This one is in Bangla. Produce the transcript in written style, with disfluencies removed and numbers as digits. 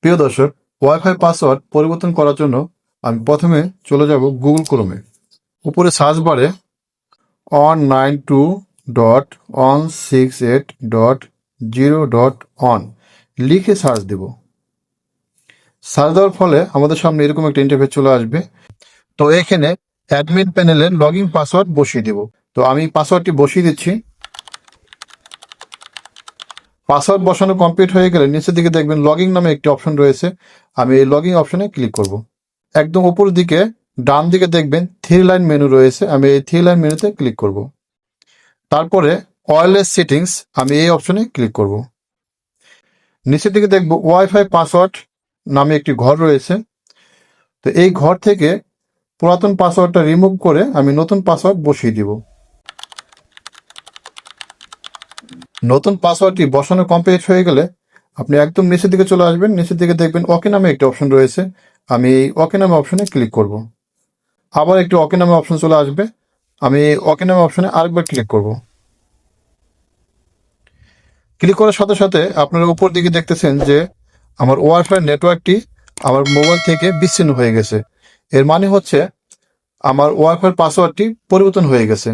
প্রিয় দর্শক, ওয়াইফাই পাসওয়ার্ড পরিবর্তন করার জন্য আমি প্রথমে চলে যাব গুগল ক্রোমে। উপরে সার্চ বারে 192.168.0.1 লিখে সার্চ দেব। সার্চ দেওয়ার ফলে আমাদের সামনে এরকম একটা ইন্টারফেস চলে আসবে। তো এখানে অ্যাডমিন প্যানেলের লগইন পাসওয়ার্ড বসিয়ে দেব। তো আমি পাসওয়ার্ডটি বসিয়ে দিচ্ছি। পাসওয়ার্ড বসানো কমপ্লিট হয়ে গেলে নিচের দিকে দেখবেন লগইন নামে একটি অপশন রয়েছে। আমি এই লগইন অপশনে ক্লিক করব। একদম উপর দিকে ডান দিকে দেখবেন 3 লাইন মেনু রয়েছে। আমি এই 3 লাইন মেনুতে ক্লিক করব। তারপরে ওয়্যারলেস সেটিংস, আমি এই অপশনে ক্লিক করব। নিচের দিকে দেখব ওয়াইফাই পাসওয়ার্ড নামে একটি ঘর রয়েছে। তো এই ঘর থেকে পুরাতন পাসওয়ার্ডটা রিমুভ করে আমি নতুন পাসওয়ার্ড বসিয়ে দিব। নতুন পাসওয়ার্ডটি বসানো কমপ্লিট হয়ে গেলে আপনি একদম নিচের দিকে চলে আসবেন। নিচের দিকে দেখবেন ওকে নামে একটি অপশন রয়েছে। আমি এই ওকে নামে অপশনে ক্লিক করব। আবার একটি ওকে নামে অপশন চলে আসবে। আমি এই ওকে নামে অপশনে আরেকবার ক্লিক করব। ক্লিক করার সাথে সাথে আপনারা উপর দিকে দেখতেছেন যে আমার ওয়াইফাই নেটওয়ার্কটি আমার মোবাইল থেকে বিচ্ছিন্ন হয়ে গেছে। এর মানে হচ্ছে আমার ওয়াইফাই পাসওয়ার্ডটি পরিবর্তন হয়ে গেছে।